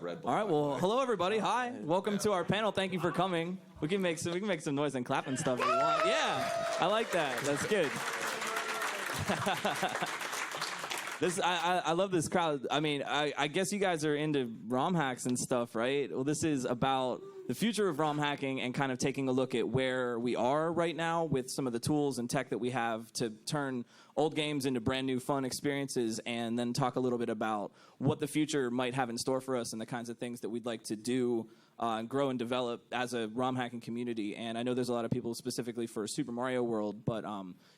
Red Bull. All right, well, hello everybody. Hi, welcome to our panel. Thank you for coming. We can make some noise and clap and stuff if you want. Yeah, I like that. That's good. I love this crowd. I mean, I guess you guys are into ROM hacks and stuff, right? Well, this is about the future of ROM hacking and kind of taking a look at where we are right now with some of the tools and tech that we have to turn old games into brand new fun experiences, and then talk a little bit about what the future might have in store for us and the kinds of things that we'd like to do and grow and develop as a ROM hacking community. And I know there's a lot of people specifically for Super Mario World, but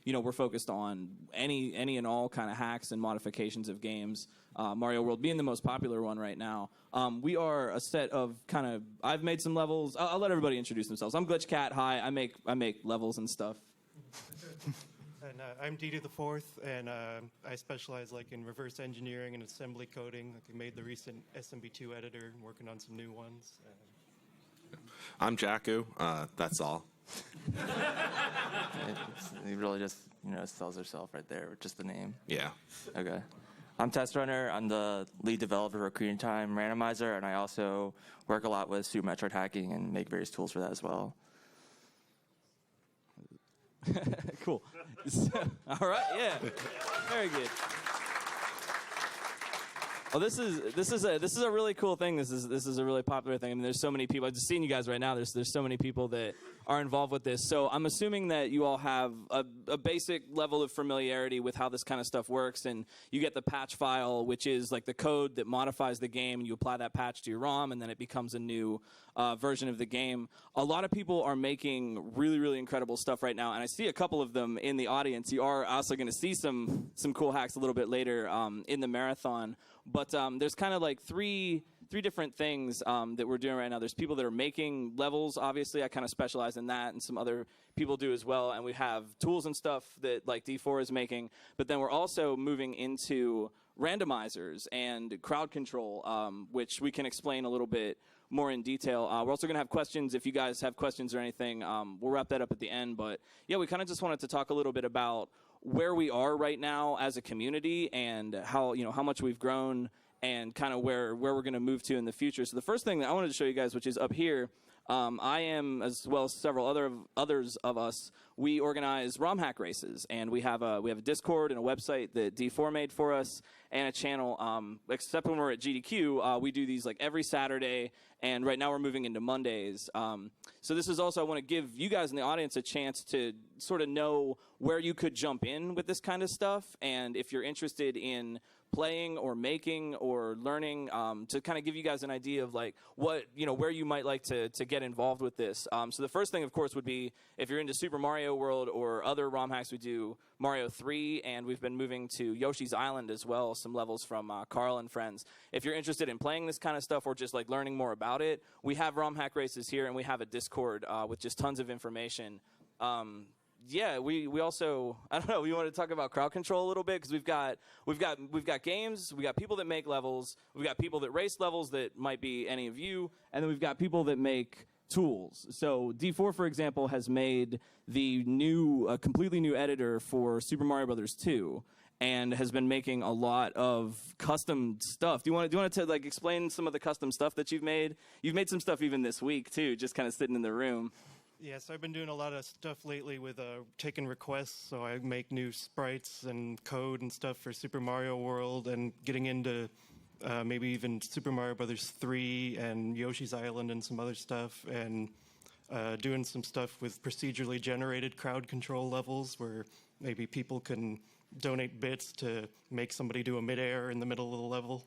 we're focused on any and all kind of hacks and modifications of games. Mario World being the most popular one right now. We are a set of I've made some levels. I'll let everybody introduce themselves. I'm Glitch Cat. Hi, I make levels and stuff. And I'm DD the Fourth, and I specialize in reverse engineering and assembly coding. I made the recent SMB2 editor, and working on some new ones. I'm Jacku. That's all. He really just sells herself right there with just the name. Yeah. Okay. I'm Test Runner. I'm the lead developer for Korean Time Randomizer, and I also work a lot with Super Metroid hacking and make various tools for that as well. Cool. All right. Yeah. Very good. Well, this is a really cool thing. This is a really popular thing. I mean, there's so many people. I've just seen you guys right now. There's so many people that are involved with this. So I'm assuming that you all have a basic level of familiarity with how this kind of stuff works, and you get the patch file, which is like the code that modifies the game, and you apply that patch to your ROM, and then it becomes a new version of the game. A lot of people are making really, really incredible stuff right now, and I see a couple of them in the audience. You are also going to see some cool hacks a little bit later in the marathon. But there's kind of like three different things that we're doing right now. There's people that are making levels. Obviously, I kind of specialize in that, and some other people do as well. And we have tools and stuff that like D4 is making. But then we're also moving into randomizers and crowd control, which we can explain a little bit more in detail. We're also going to have questions. If you guys have questions or anything, we'll wrap that up at the end. But yeah, we kind of just wanted to talk a little bit about where we are right now as a community and how much we've grown and kind of where we're going to move to in the future. So the first thing that I wanted to show you guys, which is up here, I am, as well as several others of us, we organize ROM hack races, and we have a Discord and a website that D4 made for us, and a channel. Except when we're at GDQ, we do these like every Saturday, and right now we're moving into Mondays. So this is also, I want to give you guys in the audience a chance to sort of know where you could jump in with this kind of stuff, and if you're interested in playing or making or learning, to kind of give you guys an idea of like what where you might like to get involved with this. So the first thing, of course, would be if you're into Super Mario World or other ROM hacks. We do Mario 3, and we've been moving to Yoshi's Island as well, some levels from Carl and friends. If you're interested in playing this kind of stuff or just like learning more about it, we have ROM hack races here, and we have a Discord with just tons of information. Yeah, we also, I don't know, we want to talk about crowd control a little bit, because we've got games, we got people that make levels, we've got people that race levels that might be any of you, and then we've got people that make tools. So D4, for example, has made the completely new editor for Super Mario Brothers 2, and has been making a lot of custom stuff. Do you want to like explain some of the custom stuff that you've made? You've made some stuff even this week too, just kind of sitting in the room. Yes, I've been doing a lot of stuff lately with taking requests, so I make new sprites and code and stuff for Super Mario World, and getting into maybe even Super Mario Brothers 3 and Yoshi's Island and some other stuff, and doing some stuff with procedurally generated crowd control levels where maybe people can donate bits to make somebody do a midair in the middle of the level.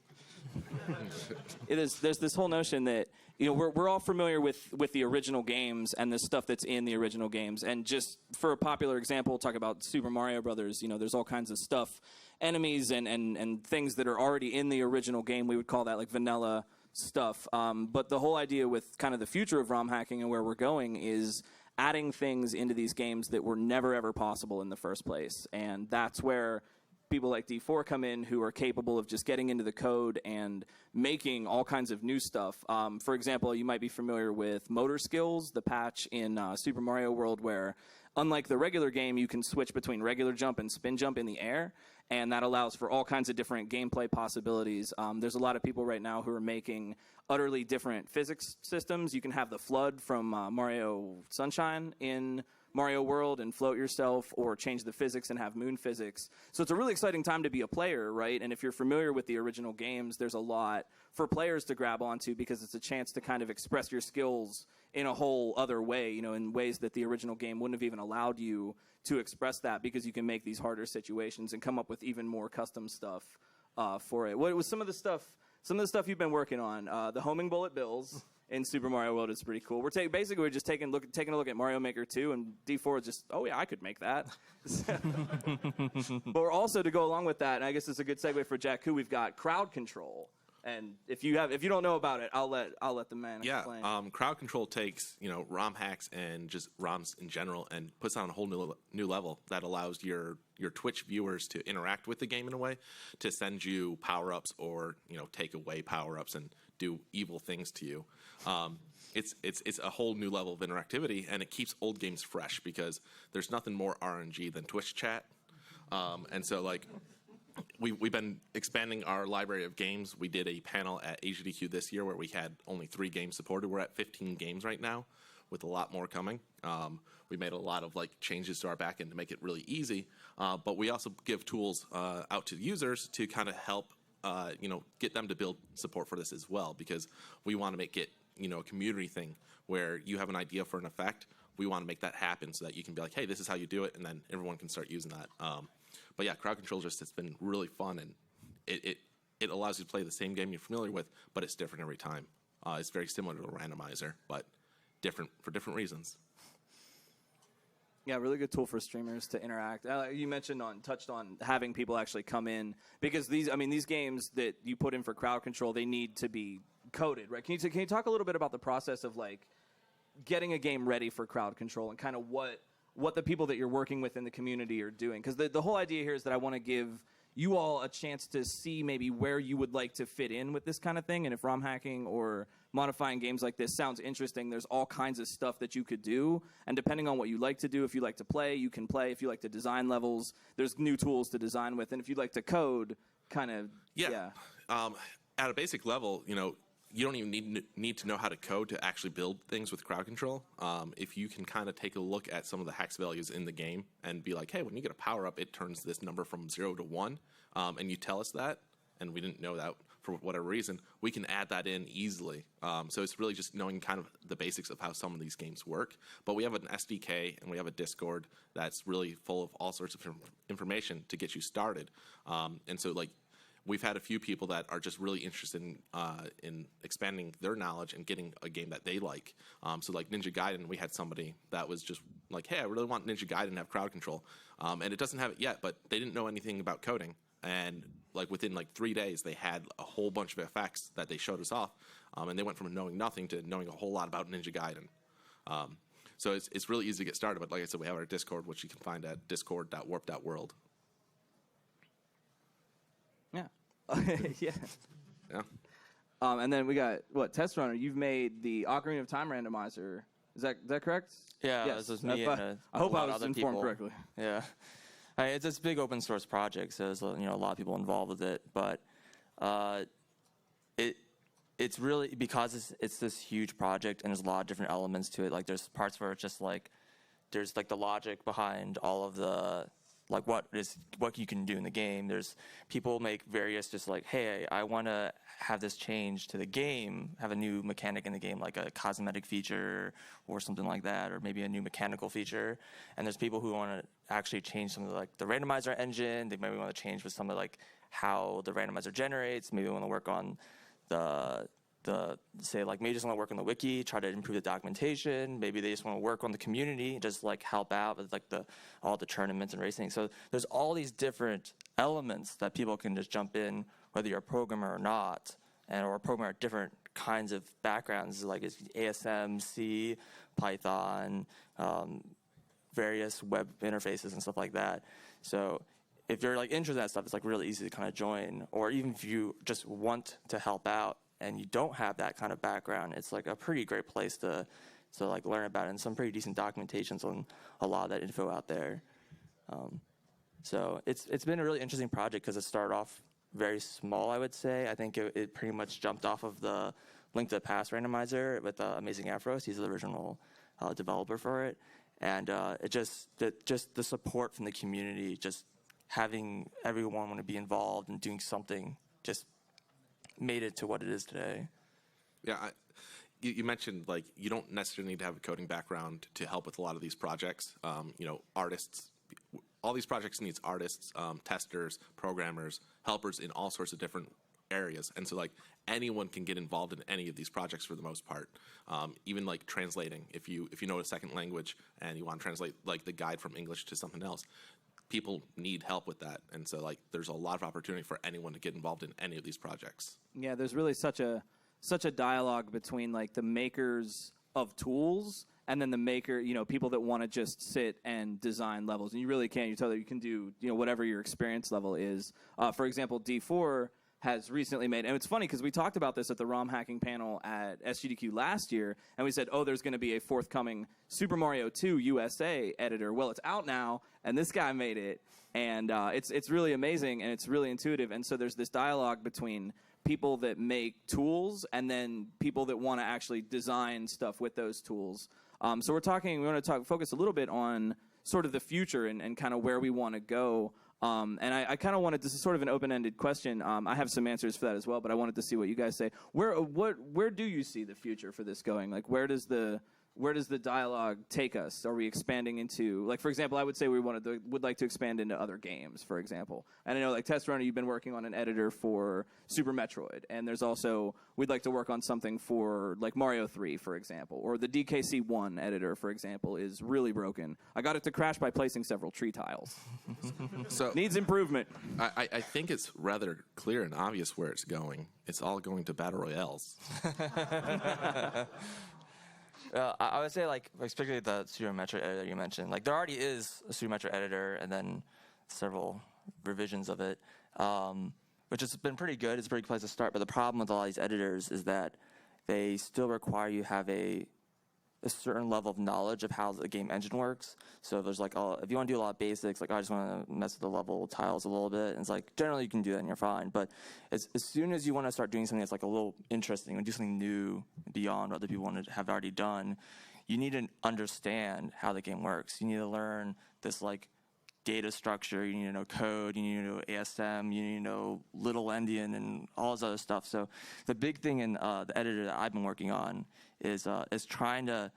There's this whole notion that we're all familiar with the original games and the stuff that's in the original games. And just for a popular example, talk about Super Mario Brothers. There's all kinds of stuff, enemies and things that are already in the original game. We would call that like vanilla stuff. But the whole idea with kind of the future of ROM hacking and where we're going is adding things into these games that were never ever possible in the first place. And that's where people like D4 come in who are capable of just getting into the code and making all kinds of new stuff. For example, you might be familiar with Motor Skills, the patch in Super Mario World where, unlike the regular game, you can switch between regular jump and spin jump in the air, and that allows for all kinds of different gameplay possibilities. There's a lot of people right now who are making utterly different physics systems. You can have the flood from Mario Sunshine in Mario World and float yourself, or change the physics and have moon physics. So it's a really exciting time to be a player, right? And if you're familiar with the original games, there's a lot for players to grab onto because it's a chance to kind of express your skills in a whole other way, you know, in ways that the original game wouldn't have even allowed you to express that, because you can make these harder situations and come up with even more custom stuff for it. What was some of the stuff you've been working on? The homing bullet bills in Super Mario World is pretty cool. We're just taking a look at Mario Maker 2, and D4 is just, oh yeah, I could make that. But we're also, to go along with that, and I guess it's a good segue for Jakku, we've got crowd control. And if you don't know about it, I'll let the man explain. Crowd control takes, you know, ROMhacks and just ROMs in general and puts on a whole new level that allows your Twitch viewers to interact with the game in a way, to send you power-ups or, you know, take away power-ups and do evil things to you. It's a whole new level of interactivity, and it keeps old games fresh because there's nothing more RNG than Twitch chat. And so, like, we've been expanding our library of games. We did a panel at SGDQ this year where we had only 3 games supported. We're at 15 games right now, with a lot more coming. We made a lot of changes to our backend to make it really easy, but we also give tools out to users to kind of help get them to build support for this as well, because we want to make it a community thing where you have an idea for an effect. We want to make that happen so that you can be like, hey, this is how you do it, and then everyone can start using that. But yeah, crowd control it's been really fun, and it allows you to play the same game you're familiar with, but it's different every time. It's very similar to a randomizer, but different for different reasons. Yeah, really good tool for streamers to interact. You touched on having people actually come in, because these games that you put in for crowd control, they need to be coded, right? Can you talk a little bit about the process of getting a game ready for crowd control and kind of what the people that you're working with in the community are doing? Because the whole idea here is that I want to give you all a chance to see maybe where you would like to fit in with this kind of thing. And if romhacking or modifying games like this sounds interesting, there's all kinds of stuff that you could do. And depending on what you like to do, if you like to play, you can play. If you like to design levels, there's new tools to design with. And if you'd like to code, kind of, yeah. At a basic level, you don't even need to know how to code to actually build things with crowd control. If you can kind of take a look at some of the hex values in the game and be like, hey, when you get a power-up, it turns this number from 0 to 1, and you tell us that, and we didn't know that for whatever reason, we can add that in easily. So it's really just knowing kind of the basics of how some of these games work. But we have an SDK, and we have a Discord that's really full of all sorts of information to get you started. And so, we've had a few people that are just really interested in expanding their knowledge and getting a game that they like. So Ninja Gaiden, we had somebody that was just like, hey, I really want Ninja Gaiden to have crowd control. And it doesn't have it yet, but they didn't know anything about coding. And within 3 days, they had a whole bunch of effects that they showed us off. And they went from knowing nothing to knowing a whole lot about Ninja Gaiden. So it's really easy to get started. But like I said, we have our Discord, which you can find at discord.warp.world. Yeah. Yeah. Yeah. And then we got Test Runner. You've made the Ocarina of Time randomizer. Is that correct? Yeah, yes. this was me. I hope I was informed correctly. Yeah, it's this big open source project, so there's a lot of people involved with it. But it's really because it's this huge project and there's a lot of different elements to it. There's parts where it's just there's the logic behind all of the what you can do in the game. There's people make various hey, I want to have this change to the game, have a new mechanic in the game, like a cosmetic feature or something like that, or maybe a new mechanical feature. And there's people who want to actually change some of the randomizer engine. They maybe want to change with some of how the randomizer generates. Maybe want to work on maybe just want to work on the wiki, try to improve the documentation. Maybe they just want to work on the community, just help out with all the tournaments and racing. So there's all these different elements that people can just jump in, whether you're a programmer or not, or a programmer at different kinds of backgrounds, it's ASM, C, Python, various web interfaces and stuff like that. So if you're like interested in that stuff, it's like really easy to kind of join. Or even if you just want to help out and you don't have that kind of background, it's like a pretty great place to like learn about it, and some pretty decent documentations on a lot of that info out there. So it's been a really interesting project because it started off very small, I would say. I think it pretty much jumped off of the Link to the Past randomizer with Amazing Afros. He's the original developer for it. And it just the support from the community, just having everyone want to be involved and doing something, just made it to what it is today. Yeah, you mentioned like you don't necessarily need to have a coding background to help with a lot of these projects. Artists, all these projects needs artists, testers, programmers, helpers in all sorts of different areas, and so like anyone can get involved in any of these projects for the most part. Even like translating, if you know a second language and you want to translate like the guide from English to something else, people need help with that, and so like there's a lot of opportunity for anyone to get involved in any of these projects. Yeah, there's really such a dialogue between like the makers of tools and then the maker, people that want to just sit and design levels. And you really can. You tell that you can do, whatever your experience level is. For example, D4 has recently made, and it's funny because we talked about this at the Romhacking panel at SGDQ last year, and we said, there's going to be a forthcoming Super Mario 2 USA editor. Well, it's out now, and this guy made it, and it's really amazing, and it's really intuitive. And so there's this dialogue between people that make tools and then people that want to actually design stuff with those tools. So we want to focus a little bit on sort of the future and kind of where we want to go. And I kind of wanted, this is sort of an open-ended question. I have some answers for that as well, but I wanted to see what you guys say. Where do you see the future for this going? Like, where does the dialogue take us? Are we expanding into, like, for example, I would say we would like to expand into other games, for example. And I know, like, Test Runner, you've been working on an editor for Super Metroid, and there's also, we'd like to work on something for, like, Mario 3, for example, or the DKC1 editor, for example, is really broken. I got it to crash by placing several tree tiles. So needs improvement. I think it's rather clear and obvious where it's going. It's all going to battle royales. I would say, like, especially the Super Metroid editor you mentioned, like, there already is a Super Metroid editor and then several revisions of it, which has been pretty good. It's a pretty good place to start. But the problem with all these editors is that they still require you have a certain level of knowledge of how the game engine works. So there's like, if you want to do a lot of basics, like I just want to mess with the level tiles a little bit, and it's like generally you can do that and you're fine. But as soon as you want to start doing something that's like a little interesting and do something new beyond what other people want to have already done, you need to understand how the game works. You need to learn this like data structure. You need to know code. You need to know ASM. You need to know little endian and all this other stuff. So the big thing in the editor that I've been working on is trying to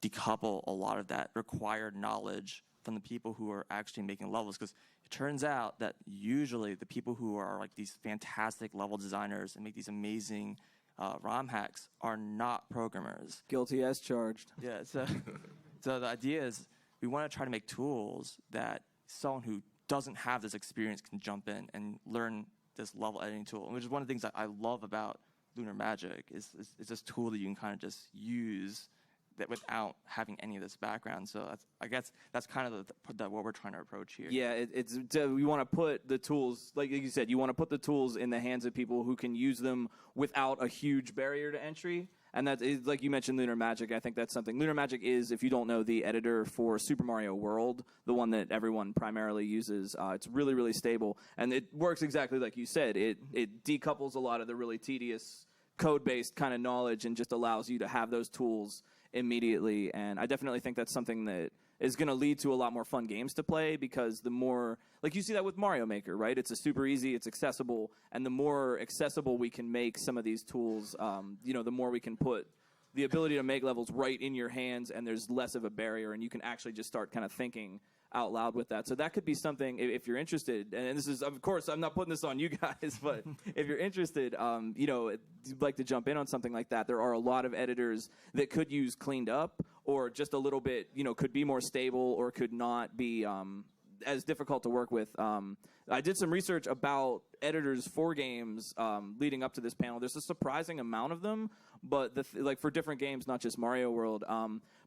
decouple a lot of that required knowledge from the people who are actually making levels, because it turns out that usually the people who are like these fantastic level designers and make these amazing ROM hacks are not programmers. Guilty as charged. Yeah, so the idea is we want to try to make tools that someone who doesn't have this experience can jump in and learn this level editing tool, which is one of the things that I love about Lunar Magic is this tool that you can kind of just use that without having any of this background. So I guess that's kind of what we're trying to approach here. Yeah, we want to put the tools, like you said, you want to put the tools in the hands of people who can use them without a huge barrier to entry. And that is, like you mentioned, Lunar Magic. I think that's something. Lunar Magic is, if you don't know, the editor for Super Mario World, the one that everyone primarily uses. It's really, really stable, and it works exactly like you said. It decouples a lot of the really tedious code-based kind of knowledge and just allows you to have those tools immediately. And I definitely think that's something that is going to lead to a lot more fun games to play, because the more, like you see that with Mario Maker, right? It's a super easy, it's accessible, and the more accessible we can make some of these tools, the more we can put the ability to make levels right in your hands, and there's less of a barrier, and you can actually just start kind of thinking out loud with that. So that could be something, if you're interested, and this is, of course, I'm not putting this on you guys, but if you're interested, you'd like to jump in on something like that, there are a lot of editors that could use cleaned up, or just a little bit, could be more stable, or could not be, as difficult to work with. I did some research about editors for games leading up to this panel. There's a surprising amount of them, but like for different games, not just Mario World.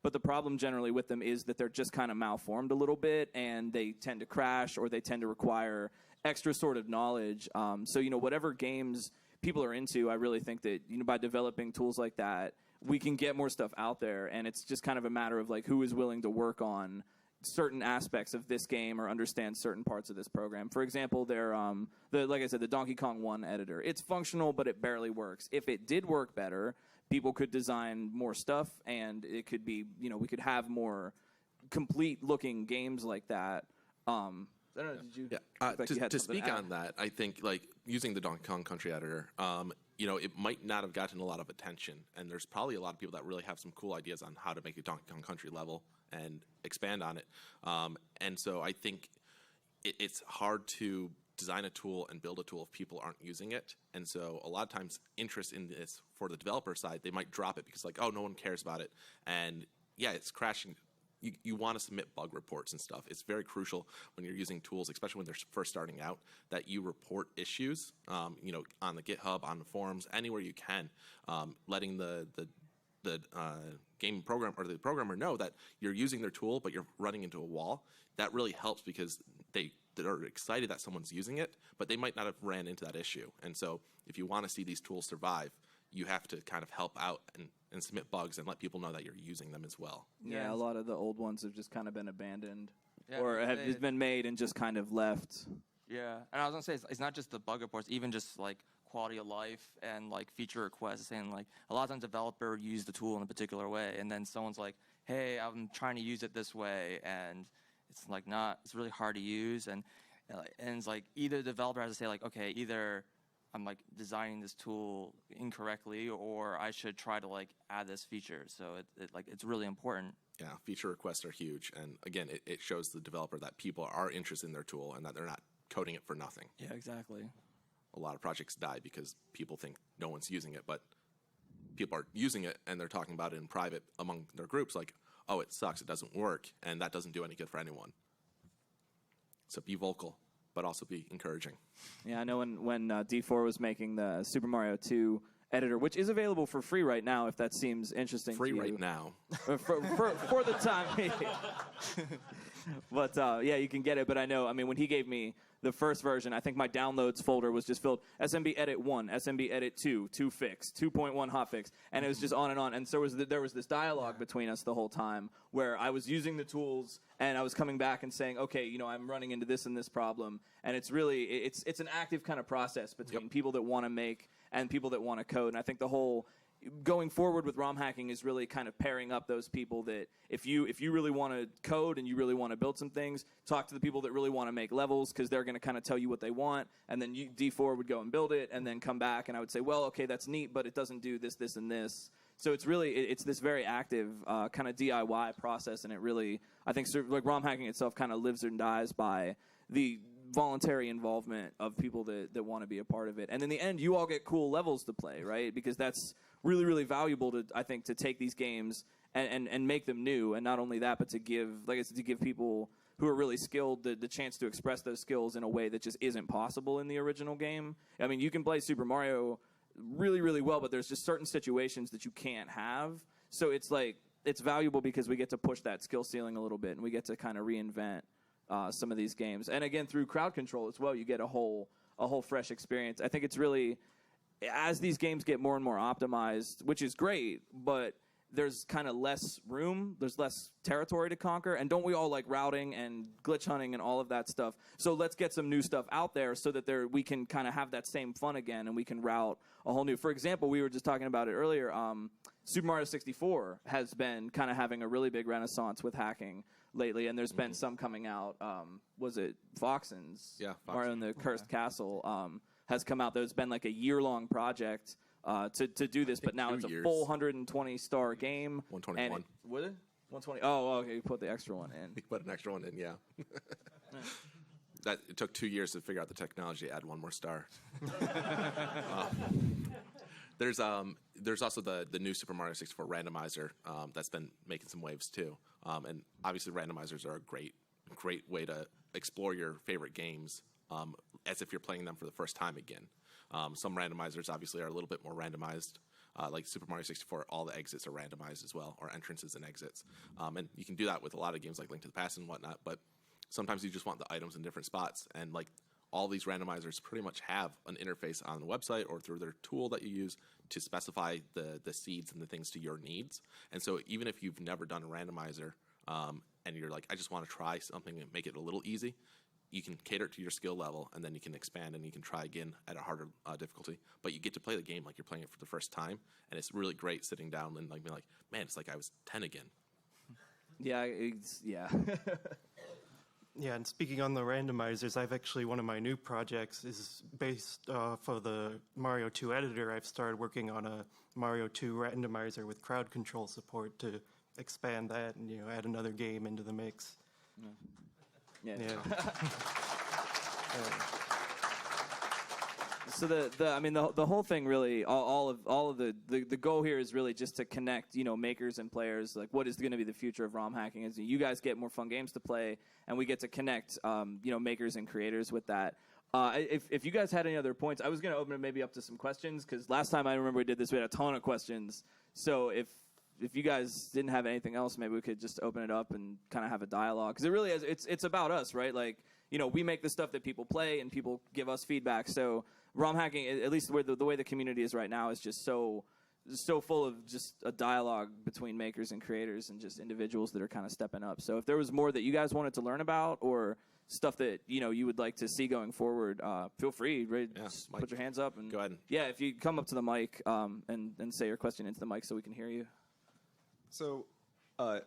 But the problem generally with them is that they're just kind of malformed a little bit, and they tend to crash or they tend to require extra sort of knowledge. So whatever games people are into, I really think that by developing tools like that, we can get more stuff out there, and it's just kind of a matter of like who is willing to work on certain aspects of this game or understand certain parts of this program. For example, like I said, the Donkey Kong 1 editor. It's functional, but it barely works. If it did work better, people could design more stuff, and it could be, we could have more complete-looking games like that. I don't know, did you? Yeah. To speak on that, I think like using the Donkey Kong Country editor, it might not have gotten a lot of attention, and there's probably a lot of people that really have some cool ideas on how to make a Donkey Kong Country level and expand on it. And so I think it's hard to design a tool and build a tool if people aren't using it. And so a lot of times interest in this for the developer side, they might drop it because like, oh, no one cares about it. And yeah, it's crashing. You want to submit bug reports and stuff. It's very crucial when you're using tools, especially when they're first starting out, that you report issues, on the GitHub, on the forums, anywhere you can, letting the game program or the programmer know that you're using their tool, but you're running into a wall. That really helps because they're excited that someone's using it, but they might not have ran into that issue. And so if you want to see these tools survive, you have to kind of help out and submit bugs and let people know that you're using them as well. Yeah, a lot of the old ones have just kind of been abandoned or have just been made and just kind of left. Yeah, and I was going to say, it's not just the bug reports, even just like quality of life and like feature requests, saying like a lot of times developer use the tool in a particular way, and then someone's like, hey, I'm trying to use it this way, and it's like it's really hard to use, and it's like either the developer has to say like, okay, either I'm like designing this tool incorrectly, or I should try to like add this feature. So it's really important. Yeah, feature requests are huge, and again, it shows the developer that people are interested in their tool and that they're not coding it for nothing. Yeah, exactly. A lot of projects die because people think no one's using it, but people are using it and they're talking about it in private among their groups like, oh, it sucks, it doesn't work, and that doesn't do any good for anyone. So be vocal, but also be encouraging. Yeah, I know when D4 was making the Super Mario 2 editor, which is available for free right now if that seems interesting free to you. Right now. for the time being. But yeah, you can get it. But when he gave me the first version, I think my downloads folder was just filled SMB Edit 1, SMB Edit 2, 2 fix, 2.1 hotfix, and it was just on and on. And so there was this dialogue between us the whole time where I was using the tools and I was coming back and saying, okay, I'm running into this and this problem. And it's really, it's an active kind of process between people that want to make and people that want to code. And I think the whole going forward with Romhacking is really kind of pairing up those people that if you really want to code and you really want to build some things, talk to the people that really want to make levels because they're going to kind of tell you what they want, and then D4 would go and build it and then come back and I would say, well, okay, that's neat, but it doesn't do this, this, and this. So it's really, it's this very active kind of DIY process, and it really, I think like Romhacking itself kind of lives and dies by the voluntary involvement of people that want to be a part of it. And in the end, you all get cool levels to play, right? Because that's really, really valuable to take these games and make them new. And not only that, but to give people who are really skilled the chance to express those skills in a way that just isn't possible in the original game. I mean, you can play Super Mario really, really well, but there's just certain situations that you can't have. So it's like, it's valuable because we get to push that skill ceiling a little bit and we get to kind of reinvent some of these games. And again, through crowd control as well, you get a whole fresh experience. I think it's really, as these games get more and more optimized, which is great, but there's kind of less room, there's less territory to conquer, and don't we all like routing and glitch hunting and all of that stuff? So let's get some new stuff out there so that we can kind of have that same fun again and we can route a whole new. For example, we were just talking about it earlier, Super Mario 64 has been kind of having a really big renaissance with hacking lately, and there's been some coming out. Was it Foxen's? Yeah, Mario in the Cursed Castle has come out. There's been like a year-long project to do this, but now it's a full 120-star game. 121. Was it? 120. Oh, okay. You put the extra one in. You put an extra one in, yeah. It took 2 years to figure out the technology to add one more star. There's also the new Super Mario 64 randomizer that's been making some waves too, and obviously randomizers are a great way to explore your favorite games as if you're playing them for the first time again. Some randomizers obviously are a little bit more randomized. Like Super Mario 64, all the exits are randomized as well, or entrances and exits. And you can do that with a lot of games like Link to the Past and whatnot, but sometimes you just want the items in different spots. And like all these randomizers pretty much have an interface on the website or through their tool that you use to specify the seeds and the things to your needs. And so even if you've never done a randomizer and you're like, I just want to try something and make it a little easy, you can cater it to your skill level, and then you can expand and you can try again at a harder difficulty. But you get to play the game like you're playing it for the first time, and it's really great sitting down and like being like, man, it's like I was 10 again. Yeah, Yeah, and speaking on the randomizers, I've actually, one of my new projects is based off of the Mario 2 editor. I've started working on a Mario 2 randomizer with crowd control support to expand that and, add another game into the mix. Yeah. Yeah. So the whole thing really, all of the goal here is really just to connect, makers and players. Like, what is going to be the future of ROM hacking? Is you guys get more fun games to play, and we get to connect, makers and creators with that. If you guys had any other points, I was going to open it maybe up to some questions, because last time I remember we did this, we had a ton of questions. So if you guys didn't have anything else, maybe we could just open it up and kind of have a dialogue, because it really is. It's about us, right? Like, we make the stuff that people play, and people give us feedback. So ROM hacking, at least the way the community is right now, is just so full of just a dialogue between makers and creators and just individuals that are kind of stepping up. So if there was more that you guys wanted to learn about, or stuff that you would like to see going forward, feel free. Right? Yeah, just Mike, put your hands up and go ahead. Yeah, if you come up to the mic and say your question into the mic so we can hear you. So,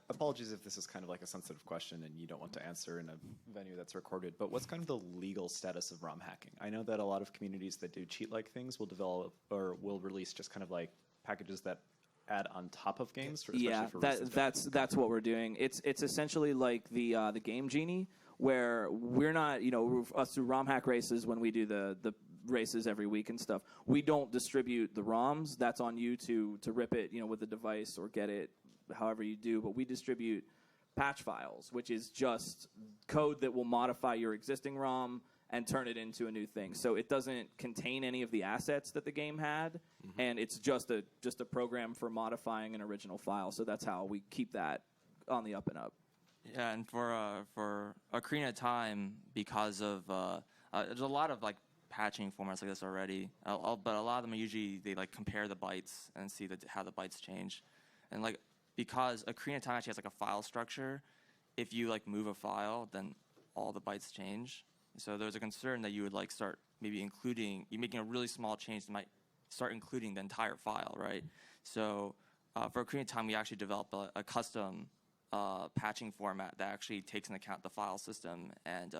apologies if this is kind of like a sensitive question and you don't want to answer in a venue that's recorded, but what's kind of the legal status of ROM hacking? I know that a lot of communities that do cheat-like things will develop or will release just kind of like packages that add on top of games. Yeah, that's what we're doing. It's essentially like the Game Genie, where we're not, us through ROM hack races, when we do the races every week and stuff, we don't distribute the ROMs. That's on you to rip it, with the device or get it however you do. But we distribute patch files, which is just code that will modify your existing ROM and turn it into a new thing. So it doesn't contain any of the assets that the game had, and it's just a program for modifying an original file. So that's how we keep that on the up and up. Yeah, and for Ocarina of Time, because of there's a lot of like patching formats like this already, but a lot of them are usually they like compare the bytes and see how the bytes change, and like because Ocarina of Time actually has like a file structure, if you like move a file, then all the bytes change. So there's a concern that you would like start maybe you're making a really small change that might start including the entire file, right? So for Ocarina of Time, we actually developed a custom patching format that actually takes into account the file system, and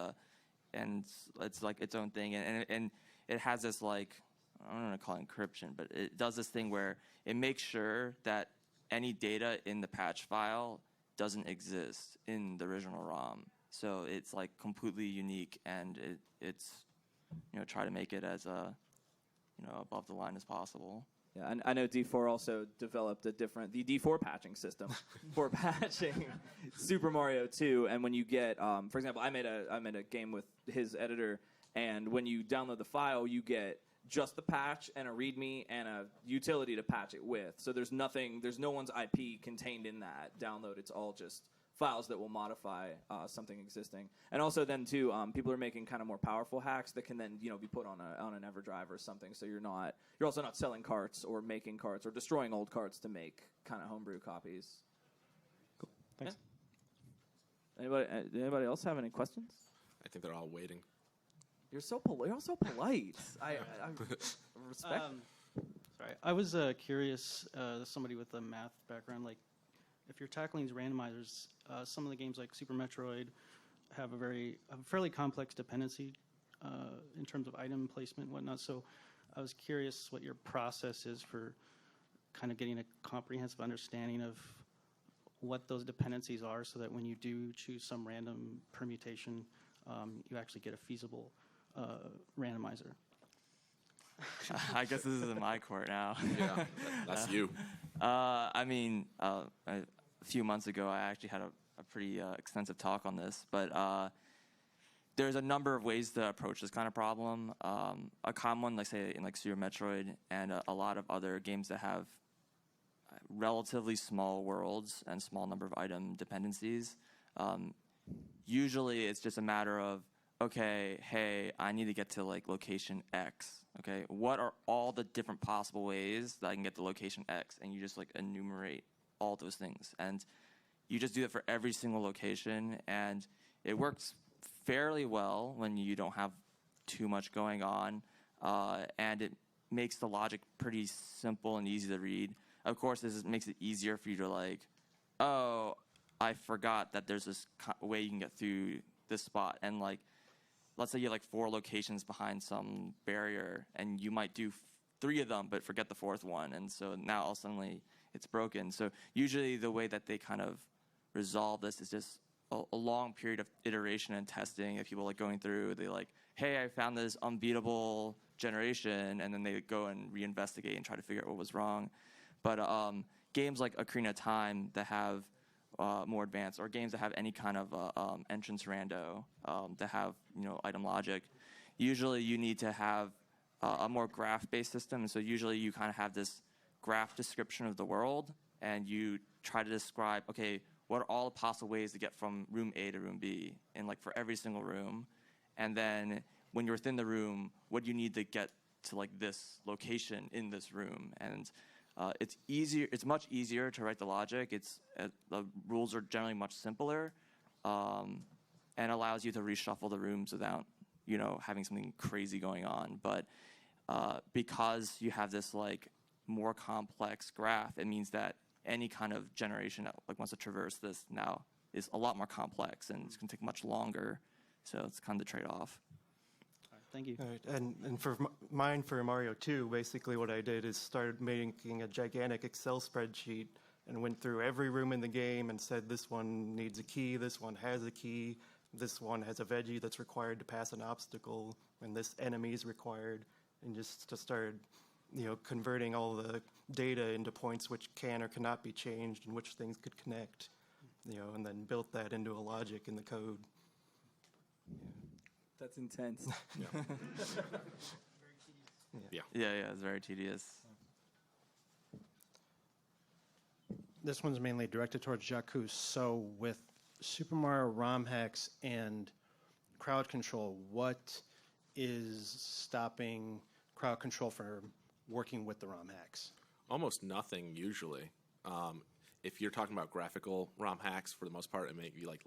it's like its own thing, and it has this like, I don't want to call it encryption, but it does this thing where it makes sure that any data in the patch file doesn't exist in the original ROM. So it's like completely unique, and it's try to make it as above the line as possible. Yeah, and I know D4 also developed the D4 patching system for patching Super Mario 2. And when you get, for example, I made a game with his editor, and when you download the file, you get just the patch and a README and a utility to patch it with. So there's no one's IP contained in that download. It's all just files that will modify something existing. And also then too, people are making kind of more powerful hacks that can then be put on an EverDrive or something. So you're also not selling carts or making carts or destroying old carts to make kind of homebrew copies. Cool. Thanks. Yeah. Anybody else have any questions? I think they're all waiting. You're so polite. I respect. Sorry, I was curious. Somebody with a math background, like, if you're tackling these randomizers, some of the games like Super Metroid have a fairly complex dependency in terms of item placement and whatnot. So I was curious what your process is for kind of getting a comprehensive understanding of what those dependencies are, so that when you do choose some random permutation, you actually get a feasible randomizer. I guess this is in my court now. Yeah, that's you. I mean, a few months ago, I actually had a pretty extensive talk on this, but there's a number of ways to approach this kind of problem. A common one, like say in like Super Metroid and a lot of other games that have relatively small worlds and small number of item dependencies. Usually it's just a matter of, okay, hey, I need to get to like location X. Okay, what are all the different possible ways that I can get to location X? And you just like enumerate all those things. And you just do it for every single location, and it works fairly well when you don't have too much going on, and it makes the logic pretty simple and easy to read. Of course, makes it easier for you to like, oh, I forgot that there's this way you can get through this spot, and like, let's say you have like 4 locations behind some barrier, and you might do 3 of them, but forget the 4th one, and so now all suddenly it's broken. So usually the way that they kind of resolve this is just a long period of iteration and testing of people like going through. They like, hey, I found this unbeatable generation, and then they go and reinvestigate and try to figure out what was wrong. But games like Ocarina of Time that have more advanced, or games that have any kind of entrance rando that have item logic, usually you need to have a more graph-based system. And so usually you kind of have this graph description of the world, and you try to describe, okay, what are all the possible ways to get from room A to room B, and like for every single room. And then when you're within the room, what do you need to get to like this location in this room? And it's easier. It's much easier to write the logic. The rules are generally much simpler, and allows you to reshuffle the rooms without having something crazy going on. But because you have this like more complex graph, it means that any kind of generation that like wants to traverse this now is a lot more complex, and it's going to take much longer. So it's kind of the trade-off. Thank you. All right, and for mine, for Mario 2, basically what I did is started making a gigantic Excel spreadsheet and went through every room in the game and said this one needs a key, this one has a key, this one has a veggie that's required to pass an obstacle, and this enemy is required, and just started converting all the data into points which can or cannot be changed and which things could connect, and then built that into a logic in the code. That's intense. Yeah. Yeah, it's very tedious. This one's mainly directed towards Jacques. So with Super Mario Romhacks and crowd control, what is stopping crowd control from working with the Romhacks? Almost nothing usually. If you're talking about graphical ROM hacks, for the most part, it may be like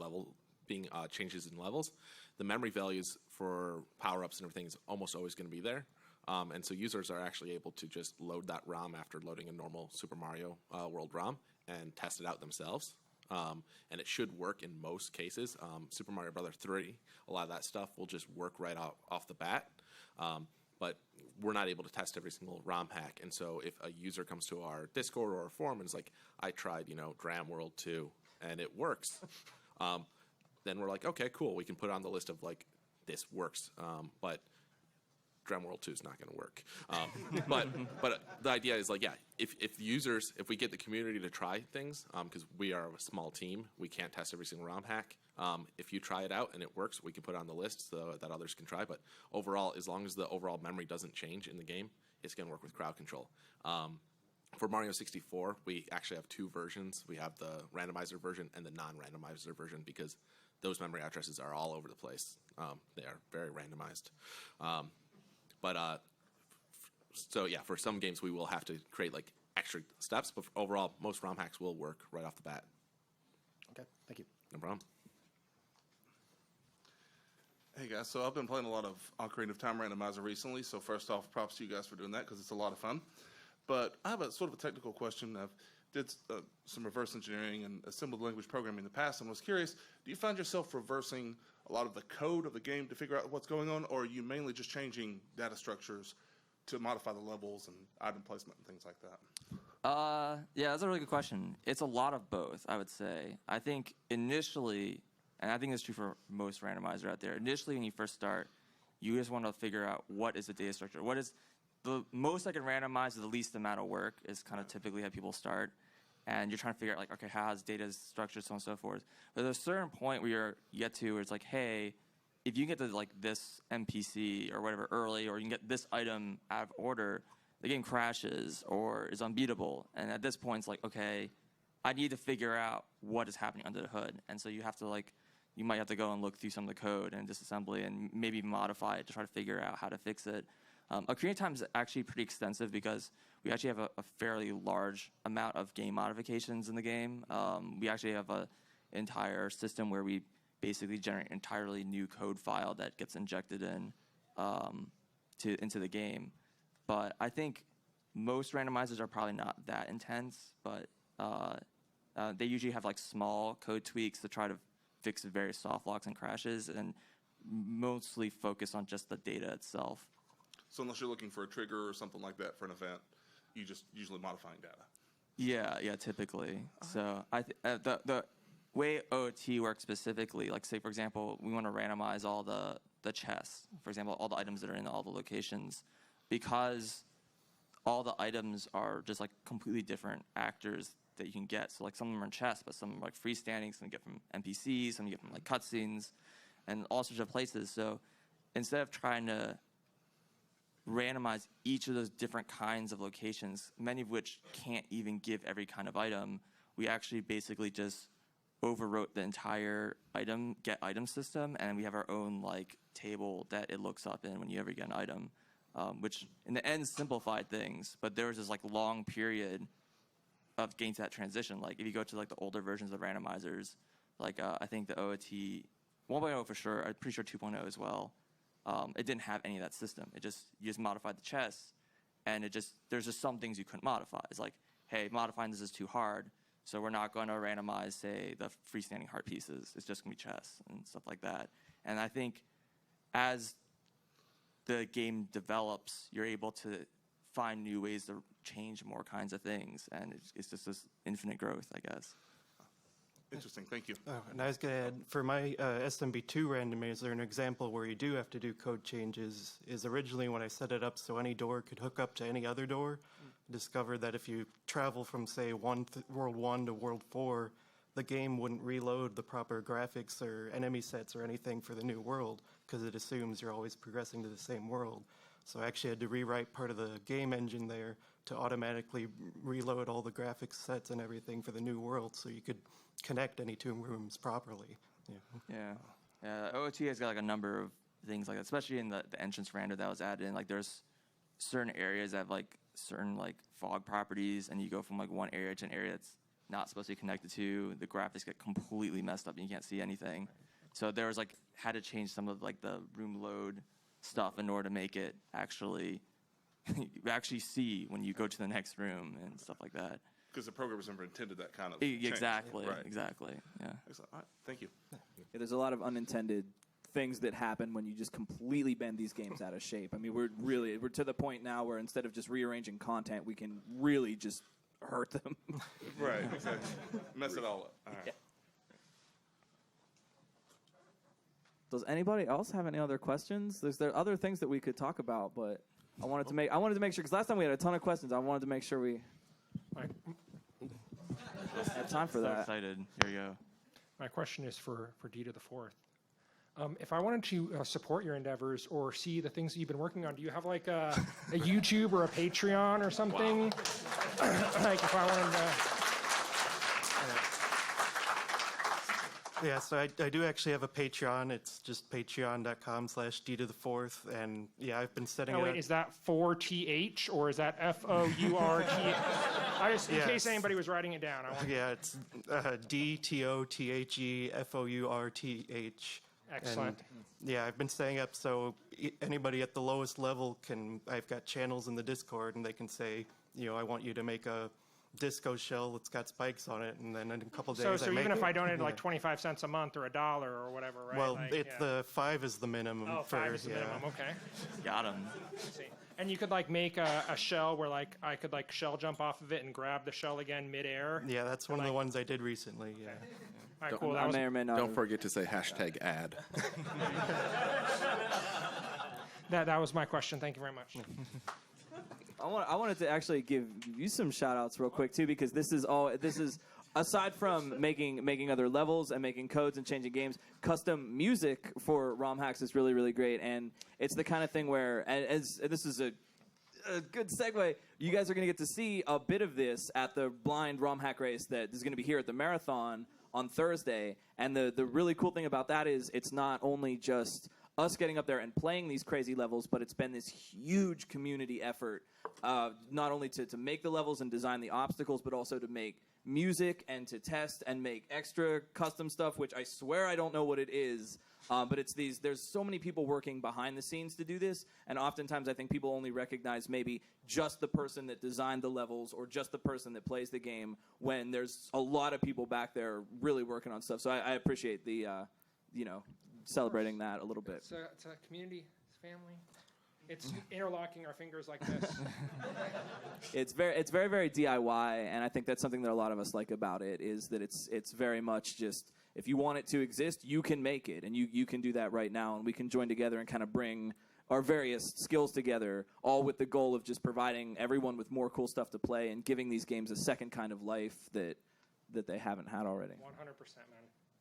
changes in levels. The memory values for power-ups and everything is almost always going to be there. And so users are actually able to just load that ROM after loading a normal Super Mario World ROM and test it out themselves. And it should work in most cases. Super Mario Bros. 3, a lot of that stuff will just work right off the bat. But we're not able to test every single ROM hack. And so if a user comes to our Discord or our forum and is like, I tried, Dram World 2, and it works, then we're like, okay, cool. We can put it on the list of, like, this works. But Dram World 2 is not going to work. But the idea is, like, yeah, if we get the community to try things, because we are a small team, we can't test every single ROM hack. If you try it out and it works, we can put it on the list so that others can try. But overall, as long as the overall memory doesn't change in the game, it's going to work with crowd control. For Mario 64, we actually have 2 versions. We have the randomizer version and the non-randomizer version, because those memory addresses are all over the place. They are very randomized. So yeah, for some games we will have to create like extra steps, but overall, most ROM hacks will work right off the bat. Okay, thank you. No problem. Hey guys, so I've been playing a lot of Ocarina of Time Randomizer recently, so first off, props to you guys for doing that, because it's a lot of fun. But I have a sort of a technical question. I've did some reverse engineering and assembled language programming in the past, and was curious, do you find yourself reversing a lot of the code of the game to figure out what's going on, or are you mainly just changing data structures to modify the levels and item placement and things like that? Yeah, that's a really good question. It's a lot of both, I would say. I think initially, and I think it's true for most randomizer out there, initially when you first start, you just want to figure out what is the data structure. What is the most I can randomize with the least amount of work is kind of typically how people start. And you're trying to figure out, like, okay, how is data structured, so on and so forth. But there's a certain point where you get to where it's like, hey, if you get to like this NPC or whatever early, or you can get this item out of order, the game crashes or is unbeatable. And at this point, it's like, okay, I need to figure out what is happening under the hood. And so you have to like, you might have to go and look through some of the code and disassembly and maybe modify it to try to figure out how to fix it. Our creating time is actually pretty extensive because we actually have a fairly large amount of game modifications in the game. We actually have an entire system where we basically generate an entirely new code file that gets injected into the game. But I think most randomizers are probably not that intense, but they usually have like small code tweaks to try to fix various soft locks and crashes, and mostly focus on just the data itself. So unless you're looking for a trigger or something like that for an event, you just usually modifying data. Yeah, typically. So the way OT works specifically, like say for example, we want to randomize all the chests, for example, all the items that are in all the locations, because all the items are just like completely different actors that you can get. So like some of them are in chests, but some are like freestanding, some you get from NPCs, some you get from like cutscenes, and all sorts of places. So instead of trying to randomize each of those different kinds of locations, many of which can't even give every kind of item, we actually basically just overwrote the entire get item system, and we have our own like table that it looks up in when you ever get an item, which in the end simplified things. But there was this like long period of getting to that transition. Like if you go to like the older versions of randomizers, like I think the OOT 1.0 for sure, I'm pretty sure 2.0 as well. It didn't have any of that system. You just modified the chests, and there's just some things you couldn't modify. It's like, hey, modifying this is too hard, so we're not going to randomize, say, the freestanding heart pieces. It's just going to be chests and stuff like that. And I think as the game develops, you're able to find new ways to change more kinds of things, and it's just this infinite growth, I guess. Interesting, thank you. Oh, and I was going to add, for my SMB2 randomizer, an example where you do have to do code changes is originally when I set it up so any door could hook up to any other door, discovered that if you travel from, say, World 1 to World 4, the game wouldn't reload the proper graphics or enemy sets or anything for the new world because it assumes you're always progressing to the same world. So I actually had to rewrite part of the game engine there to automatically reload all the graphics sets and everything for the new world so you could connect any two rooms properly. Yeah. OOT has got like a number of things like that, especially in the entrance render that was added in. Like there's certain areas that have like certain like fog properties, and you go from like one area to an area that's not supposed to be connected to. The graphics get completely messed up and you can't see anything. So there was like had to change some of like the room load stuff in order to make it actually you actually see when you go to the next room and stuff like that. Because the programmers never intended that kind of change. Exactly. Right. Exactly. Yeah. Excellent. All right. Thank you. Yeah, there's a lot of unintended things that happen when you just completely bend these games out of shape. I mean, we're to the point now where instead of just rearranging content, we can really just hurt them. Right. Exactly. Mess it all up. All right. Yeah. Does anybody else have any other questions? There other things that we could talk about, but I wanted to make sure, because last time we had a ton of questions. I wanted to make sure we have time for that. So excited. Here you go. My question is for D to the fourth. If I wanted to support your endeavors or see the things that you've been working on, do you have like a YouTube or a Patreon or something? Like if I wanted to... Yeah, so I do actually have a Patreon. It's just patreon.com/D to the fourth. And yeah, I've been setting it up. Is that 4TH or is that FOURT? In case anybody was writing it down. Yeah, it's DTOTHEFOURTH. Excellent. And, yeah, I've been setting up so anybody at the lowest level I've got channels in the Discord, and they can say, I want you to make a disco shell that's got spikes on it, and then in a couple days So even if I donated like 25 cents a month or $1 or whatever, right? Well, the 5 is the minimum. Oh, 5 is the minimum, okay. Got him. And you could like make a shell where like I could like shell jump off of it and grab the shell again midair. Yeah, that's one of the ones I did recently, yeah. All right, cool. I may or may not. Don't forget to say #ad. That was my question. Thank you very much. I wanted to actually give you some shout outs real quick too, because this is aside from making other levels and making codes and changing games, custom music for Romhacks is really, really great. And it's the kind of thing where, and this is a good segue, you guys are going to get to see a bit of this at the blind Romhack race that is going to be here at the marathon on Thursday. And the really cool thing about that is it's not only just us getting up there and playing these crazy levels, but it's been this huge community effort, not only to make the levels and design the obstacles, but also to make music and to test and make extra custom stuff, which I swear I don't know what it is. But it's there's so many people working behind the scenes to do this, and oftentimes I think people only recognize maybe just the person that designed the levels or just the person that plays the game, when there's a lot of people back there really working on stuff. So I appreciate the, celebrating that a little bit. It's a community, it's family. It's interlocking our fingers like this. It's very, very DIY, and I think that's something that a lot of us like about it, is that it's very much just, if you want it to exist, you can make it, and you can do that right now, and we can join together and kind of bring our various skills together, all with the goal of just providing everyone with more cool stuff to play and giving these games a second kind of life that they haven't had already. 100%, man.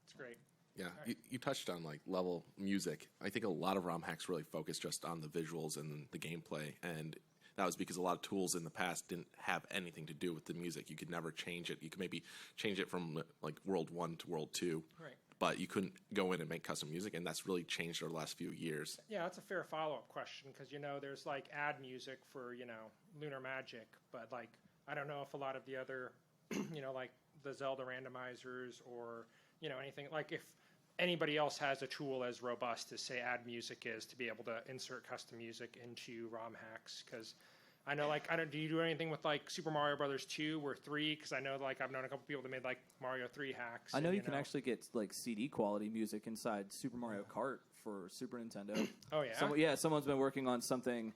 It's great. Yeah, you touched on like level music. I think a lot of Romhacks really focused just on the visuals and the gameplay, and that was because a lot of tools in the past didn't have anything to do with the music. You could never change it. You could maybe change it from like World 1 to World 2, Right. but you couldn't go in and make custom music, and that's really changed over the last few years. Yeah, that's a fair follow-up question, because, there's, like, ad music for, Lunar Magic, but, like, I don't know if a lot of the other, like, the Zelda randomizers or, anything, like, if anybody else has a tool as robust as, say, ad music is, to be able to insert custom music into Romhacks, because I know, like, do you do anything with, like, Super Mario Brothers 2 or 3? Because I know, like, I've known a couple people that made, like, Mario 3 hacks. I know you can actually get, like, CD quality music inside Super Mario Kart for Super Nintendo. Oh, yeah? Someone's been working on something.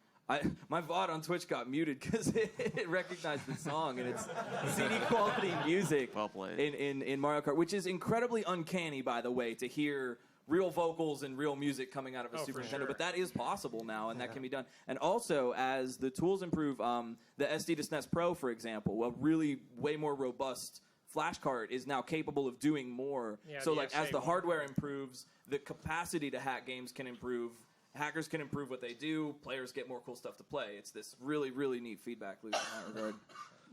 My VOD on Twitch got muted because it recognized the song, and it's CD quality music Well played. in Mario Kart, which is incredibly uncanny, by the way, to hear real vocals and real music coming out of a Super Nintendo. Sure. But that is possible now, and that can be done. And also, as the tools improve, the SD to SNES Pro, for example, a really way more robust flash card is now capable of doing more. Yeah, so, the like, as SA the one. hardware improves, the capacity to hack games can improve. Hackers can improve what they do. Players get more cool stuff to play. It's this really, really neat feedback loop in that regard.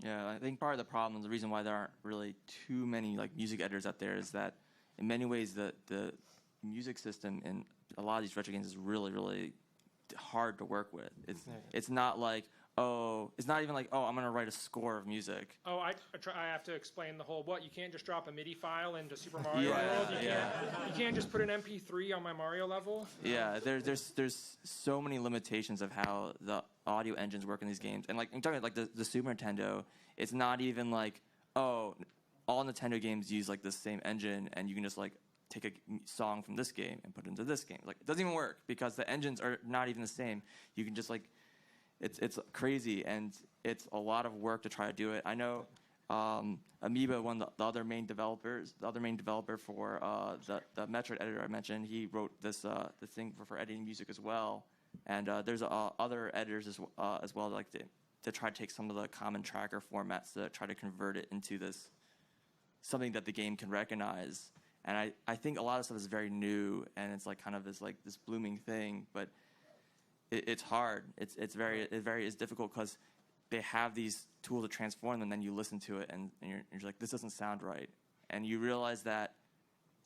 Yeah, I think part of the problem, the reason why there aren't really too many like music editors out there, is that in many ways the music system in a lot of these retro games is really, really hard to work with. It's not like, it's not even like, I'm gonna write a score of music. Oh, I have to explain the whole, you can't just drop a MIDI file into Super Mario World? You can't just put an MP3 on my Mario level? Yeah, there's so many limitations of how the audio engines work in these games. And like, I'm talking like the Super Nintendo, it's not even like, all Nintendo games use like the same engine, and you can just like take a song from this game and put it into this game. Like, it doesn't even work because the engines are not even the same. You can just like, it's crazy, and it's a lot of work to try to do it. I know Amoeba, one of the other main developer for the Metroid editor I mentioned, he wrote this thing for editing music as well. And there's other editors as well, like to try to take some of the common tracker formats to try to convert it into this something that the game can recognize. And I think a lot of stuff is very new, and it's like kind of this blooming thing, but it's hard. It's very difficult because they have these tools to transform them, and then you listen to it, and you're like, this doesn't sound right. And you realize that,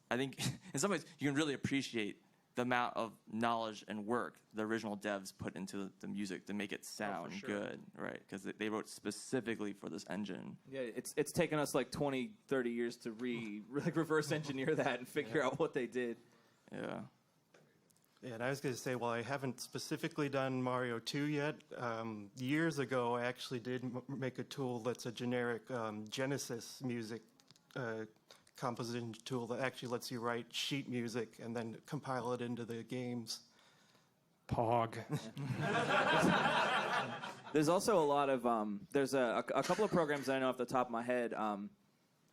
I think, in some ways, you can really appreciate the amount of knowledge and work the original devs put into the music to make it sound good, right? Because they wrote specifically for this engine. Yeah, it's taken us like 20, 30 years to reverse engineer that and figure out what they did. Yeah. Yeah, and I was going to say, I haven't specifically done Mario 2 yet. Years ago, I actually did make a tool that's a generic Genesis music composition tool that actually lets you write sheet music and then compile it into the games. Pog. There's also a lot of there's a couple of programs that I know off the top of my head.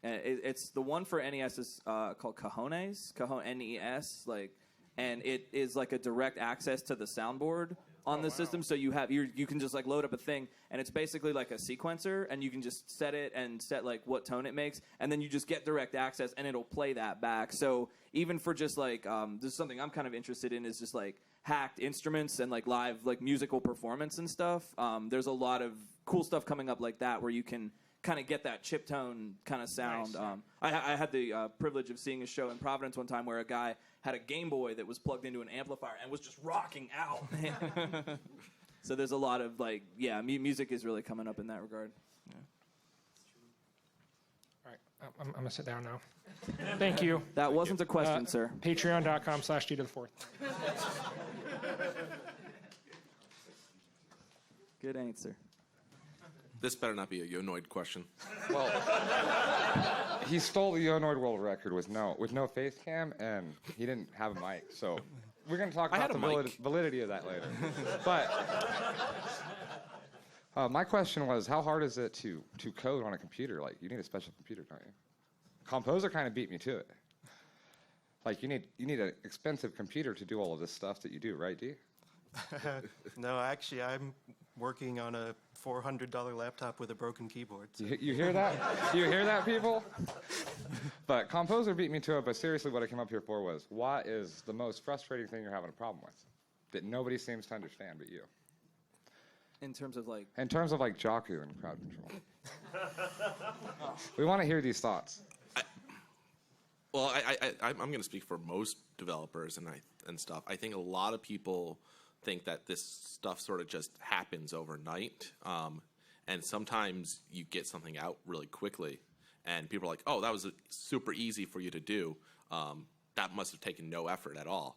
It's the one for NES is called Cajones, NES, and it is like a direct access to the soundboard on the system. So you can just like load up a thing, and it's basically like a sequencer, and you can just set it and set like what tone it makes, and then you just get direct access, and it'll play that back. So even for just like this is something I'm kind of interested in, is just like hacked instruments and like live like musical performance and stuff. There's a lot of cool stuff coming up like that where you can kind of get that chip tone kind of sound. Nice. I had the privilege of seeing a show in Providence one time where a guy had a Game Boy that was plugged into an amplifier and was just rocking out. So there's a lot of like, music is really coming up in that regard. All right, I'm going to sit down now. Thank you. That wasn't a question, sir. Patreon.com/D4. Good answer. This better not be a Yonoid question. Well, he stole the Yonoid world record with no face cam, and he didn't have a mic. So we're going to talk about the validity of that later. But my question was, how hard is it to code on a computer? Like, you need a special computer, don't you? Composer kind of beat me to it. Like, you need an expensive computer to do all of this stuff that you do, right, D? No, actually, I'm working on a $400 laptop with a broken keyboard. So. You hear that? You hear that, people? But Composer beat me to it, but seriously what I came up here for was, what is the most frustrating thing you're having a problem with that nobody seems to understand but you? In terms of like... In terms of like Jakku and crowd control. We want to hear these thoughts. I'm going to speak for most developers and stuff. I think a lot of people think that this stuff sort of just happens overnight, and sometimes you get something out really quickly, and people are like, "Oh, that was super easy for you to do. That must have taken no effort at all."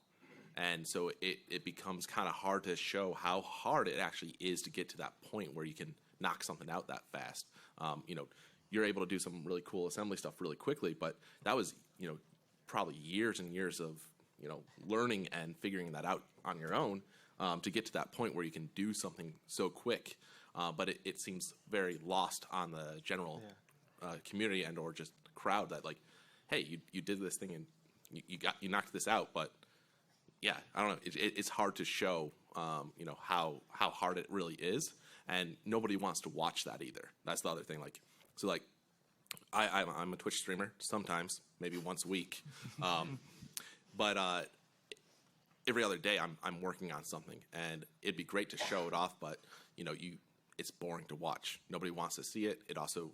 And so it becomes kind of hard to show how hard it actually is to get to that point where you can knock something out that fast. You're able to do some really cool assembly stuff really quickly, but that was probably years and years of learning and figuring that out on your own to get to that point where you can do something so quick. But it seems very lost on the general community and or just crowd that like, hey, you did this thing and you knocked this out, but yeah, I don't know. It's hard to show how hard it really is, and nobody wants to watch that either. That's the other thing. I'm a Twitch streamer sometimes, maybe once a week, but every other day I'm working on something, and it'd be great to show it off, but it's boring to watch. Nobody wants to see it. It also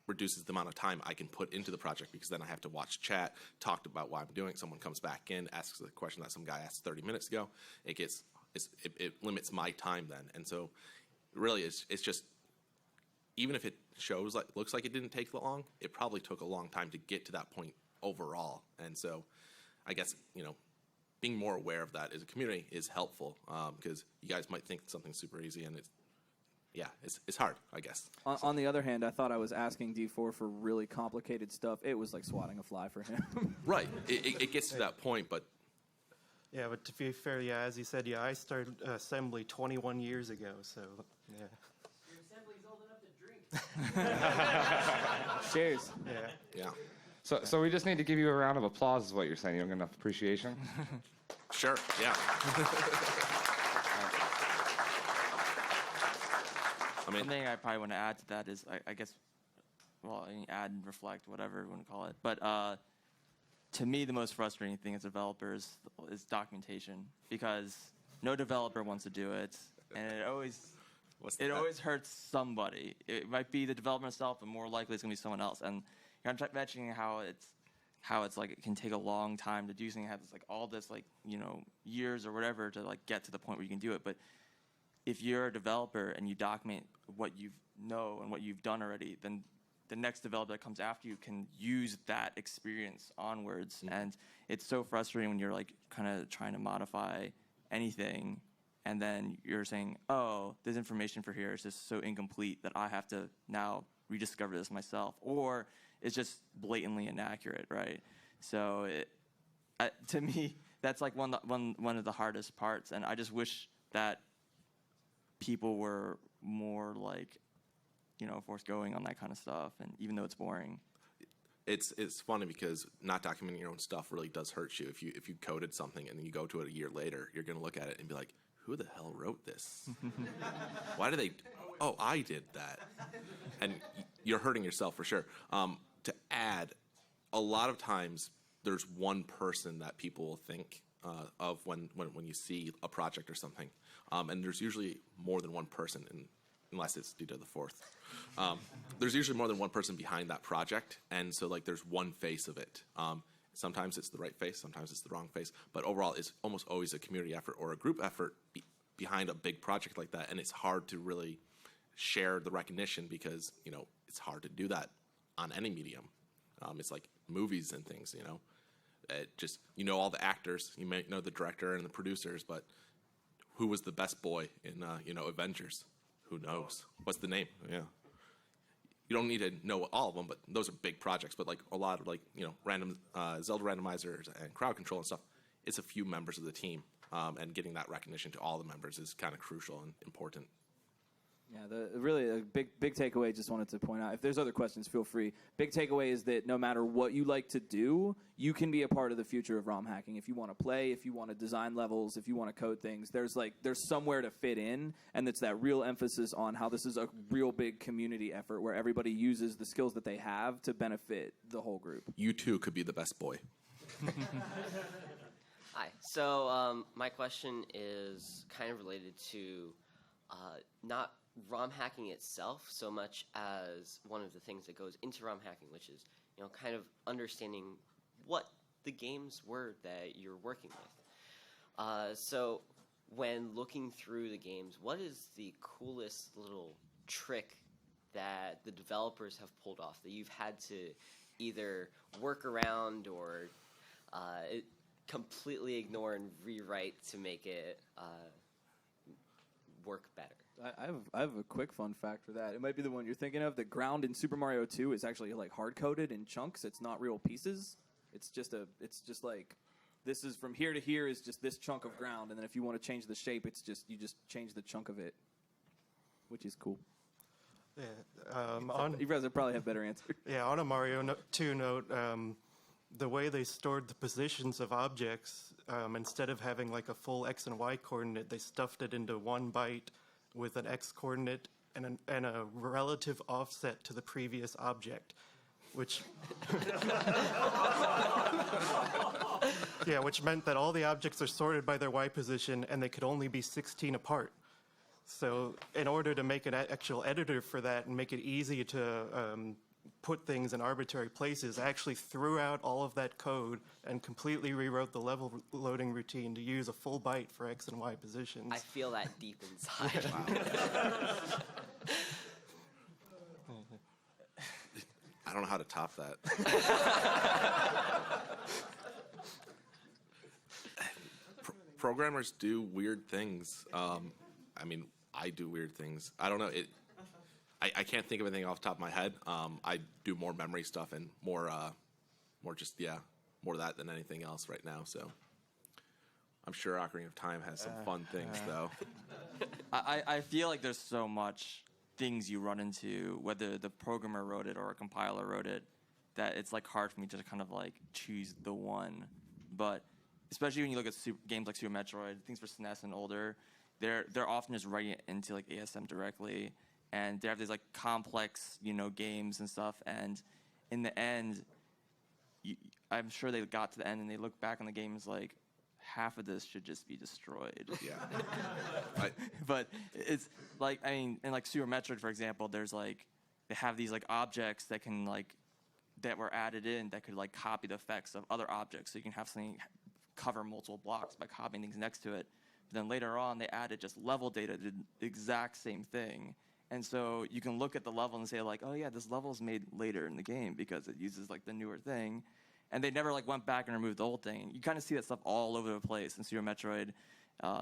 reduces the amount of time I can put into the project because then I have to watch chat, talk about what I'm doing. Someone comes back in, asks the question that some guy asked 30 minutes ago. It limits my time then, and so really it's just, even if it looks like it didn't take long, it probably took a long time to get to that point overall. And so I guess being more aware of that as a community is helpful, because you guys might think something's super easy, and it's hard, I guess. On the other hand, I thought I was asking D4 for really complicated stuff. It was like swatting a fly for him. Right. It gets to that point, but... Yeah, but to be fair, as you said, I started assembly 21 years ago, so, yeah. Your assembly's old enough to drink. Cheers. Yeah. So we just need to give you a round of applause is what you're saying. You don't get enough appreciation? Sure, yeah. One thing I probably want to add to that is, I guess, add and reflect, whatever you want to call it. But to me, the most frustrating thing as a developer is documentation, because no developer wants to do it, and it always hurts somebody. It might be the developer itself, but more likely it's going to be someone else. And I'm mentioning how it's like it can take a long time to do something. It has like all this years or whatever to get to the point where you can do it. But if you're a developer and you document what you know and what you've done already, then the next developer that comes after you can use that experience onwards. Mm-hmm. And it's so frustrating when you're kind of trying to modify anything, and then you're saying, oh, this information for here is just so incomplete that I have to now rediscover this myself, or it's just blatantly inaccurate, right? So to me, that's one of the hardest parts, and I just wish that people were more forthgoing on that kind of stuff, and even though it's boring. It's funny because not documenting your own stuff really does hurt you. If you coded something and then you go to it a year later, you're going to look at it and be like, who the hell wrote this? Why do they? Oh, I did that. And you're hurting yourself for sure. To add, a lot of times there's one person that people will think of when you see a project or something. And there's usually more than one person, unless it's due to the fourth. There's usually more than one person behind that project, and so like there's one face of it. Sometimes it's the right face, sometimes it's the wrong face, but overall it's almost always a community effort or a group effort behind a big project like that, and it's hard to really share the recognition because, you know, it's hard to do that on any medium. It's like movies and things, you know. It just, you know, all the actors, you may know the director and the producers, but who was the best boy in, you know, Avengers? Who knows? What's the name? Yeah. You don't need to know all of them, but those are big projects. But like a lot of like, you know, random Zelda randomizers and crowd control and stuff, it's a few members of the team, and getting that recognition to all the members is kind of crucial and important. Yeah, really a big takeaway, just wanted to point out, if there's other questions, feel free. Big takeaway is that no matter what you like to do, you can be a part of the future of ROM hacking. If you want to play, if you want to design levels, if you want to code things, there's somewhere to fit in, and it's that real emphasis on how this is a real big community effort where everybody uses the skills that they have to benefit the whole group. You too could be the best boy. Hi. So my question is kind of related to not ROM hacking itself so much as one of the things that goes into ROM hacking, which is, you know, kind of understanding what the games were that you're working with. So when looking through the games, what is the coolest little trick that the developers have pulled off that you've had to either work around or completely ignore and rewrite to make it work better? I have a quick fun fact for that. It might be the one you're thinking of. The ground in Super Mario 2 is actually like hard coded in chunks. It's not real pieces. It's just like this is from here to here is just this chunk of ground, and then if you want to change the shape, you just change the chunk of it, which is cool. Yeah, You guys would probably have better answers. Yeah, on a Mario 2 note, the way they stored the positions of objects, instead of having like a full X and Y coordinate, they stuffed it into one byte with an X coordinate and a relative offset to the previous object, which which meant that all the objects are sorted by their Y position and they could only be 16 apart. So in order to make an actual editor for that and make it easy to put things in arbitrary places, I actually threw out all of that code and completely rewrote the level loading routine to use a full byte for X and Y positions. I feel that deep inside. I don't know how to top that. Programmers do weird things. I mean, I do weird things. I don't know. I can't think of anything off the top of my head. I do more memory stuff and more of that than anything else right now. So I'm sure Ocarina of Time has some fun things, though. I feel like there's so much things you run into, whether the programmer wrote it or a compiler wrote it, that it's like hard for me to kind of like choose the one. But especially when you look at games like Super Metroid, things for SNES and older, they're often just writing it into like ASM directly. And they have these like complex, you know, games and stuff. And in the end, I'm sure they got to the end and they look back on the games like, half of this should just be destroyed. Yeah. But it's like, I mean, in like Super Metroid, for example, there's like, they have these like objects that can like, that were added in that could like copy the effects of other objects. So you can have something cover multiple blocks by copying things next to it. But then later on, they added just level data to the exact same thing. And so you can look at the level and say like, oh yeah, this level is made later in the game because it uses like the newer thing. And they never like went back and removed the old thing. You kind of see that stuff all over the place in Super Metroid,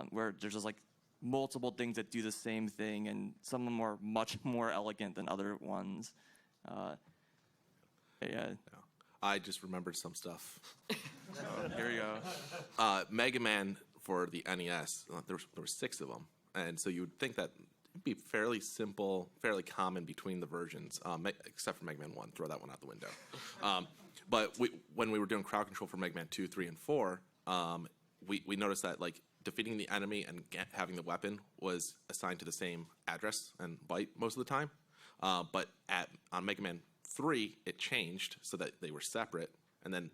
where there's just like multiple things that do the same thing, and some of them are much more elegant than other ones. Yeah. I just remembered some stuff. Here we go. Mega Man for the NES, there were 6 of them. And so you would think that it'd be fairly simple, fairly common between the versions, except for Mega Man 1. Throw that one out the window. But when we were doing crowd control for Mega Man 2, 3, and 4, we noticed that like defeating the enemy and having the weapon was assigned to the same address and byte most of the time. But on Mega Man 3, it changed so that they were separate, and then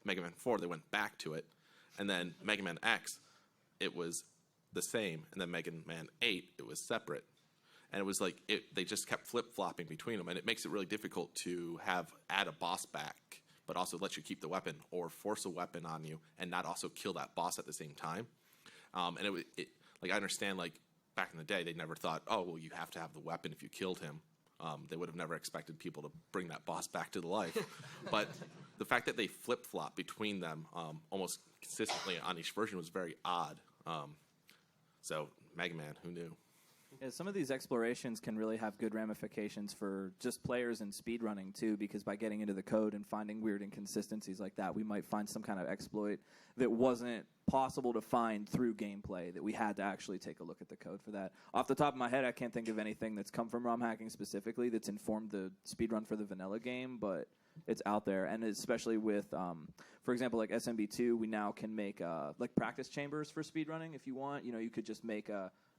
Mega Man 4, they went back to it, and then Mega Man X, it was the same, and then Mega Man 8, it was separate. And it was like they just kept flip-flopping between them, and it makes it really difficult to add a boss back, but also let you keep the weapon or force a weapon on you and not also kill that boss at the same time. And like I understand, like back in the day, they never thought, oh, well, you have to have the weapon if you killed him. They would have never expected people to bring that boss back to the life. But the fact that they flip-flop between them almost consistently on each version was very odd. So Mega Man, who knew? Yeah, some of these explorations can really have good ramifications for just players in speedrunning too, because by getting into the code and finding weird inconsistencies like that, we might find some kind of exploit that wasn't possible to find through gameplay, that we had to actually take a look at the code for that. Off the top of my head, I can't think of anything that's come from Romhacking specifically that's informed the speedrun for the vanilla game, but it's out there. And especially with, for example, like SMB2, we now can make like practice chambers for speedrunning if you want. You know, you could just make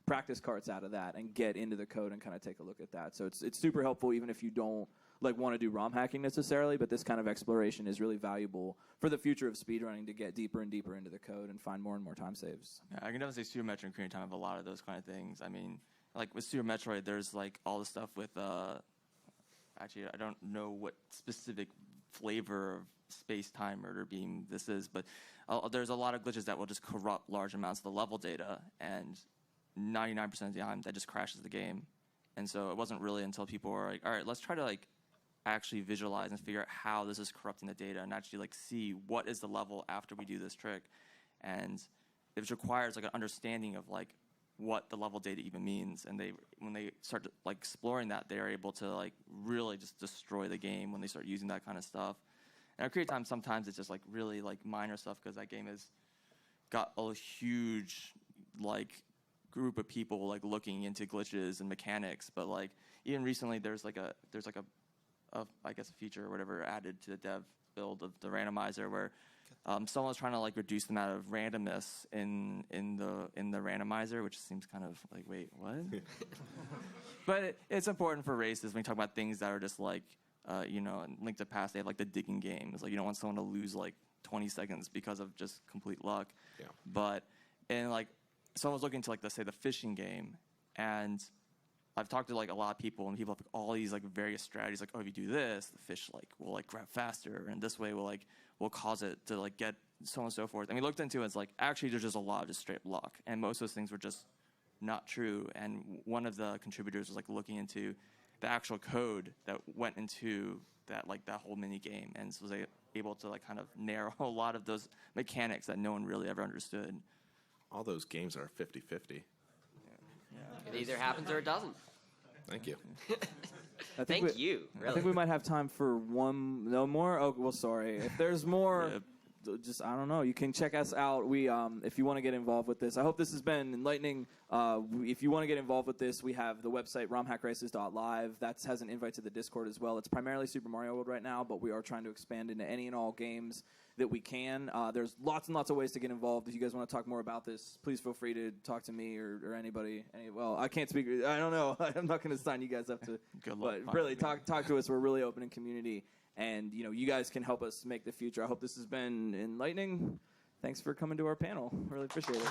practice carts out of that and get into the code and kind of take a look at that. So it's super helpful even if you don't like want to do ROM hacking necessarily, but this kind of exploration is really valuable for the future of speedrunning to get deeper and deeper into the code and find more and more time saves. Yeah, I can definitely say Super Metroid and Ocarina of Time have a lot of those kind of things. I mean, like with Super Metroid, there's like all the stuff with actually I don't know what specific flavor of space-time murder beam this is, but there's a lot of glitches that will just corrupt large amounts of the level data, and 99% of the time that just crashes the game. And so it wasn't really until people were like, all right, let's try to like actually visualize and figure out how this is corrupting the data and actually like see what is the level after we do this trick. And it requires like an understanding of like what the level data even means. And when they start to, like exploring that, they're able to like really just destroy the game when they start using that kind of stuff. And at Ocarina of Time, sometimes it's just like really like minor stuff because that game has got a huge like group of people like looking into glitches and mechanics. But like even recently, there's like a I guess a feature or whatever added to the dev build of the randomizer where someone was trying to like reduce the amount of randomness in the randomizer, which seems kind of like, wait, what? But it's important for races when you talk about things that are just like you know, in Link to the Past, they have like the digging game. It's like you don't want someone to lose like 20 seconds because of just complete luck. Yeah. But in like someone was looking to like let's say the fishing game, and I've talked to like a lot of people, and people have all these like various strategies. Like, oh, if you do this, the fish like will like grab faster, and this way will cause it to like get so on and so forth. And we looked into it. It's like actually there's just a lot of just straight luck, and most of those things were just not true. And one of the contributors was like looking into the actual code that went into that like that whole mini game, and so was able to like kind of narrow a lot of those mechanics that no one really ever understood. All those games are 50-50. It either happens or it doesn't. Thank you. Thank you. Really. I think we might have time for one. No more? Oh, well, sorry. If there's more, just I don't know. You can check us out. We, if you want to get involved with this, I hope this has been enlightening. If you want to get involved with this, we have the website romhackraces.live. That has an invite to the Discord as well. It's primarily Super Mario World right now, but we are trying to expand into any and all games that we can. There's lots and lots of ways to get involved. If you guys want to talk more about this, please feel free to talk to me or anybody. Well, I can't speak. I don't know. I'm not going to sign you guys up to. Good luck. But really, talk to us. We're really open in community, and you know, you guys can help us make the future. I hope this has been enlightening. Thanks for coming to our panel. Really appreciate it.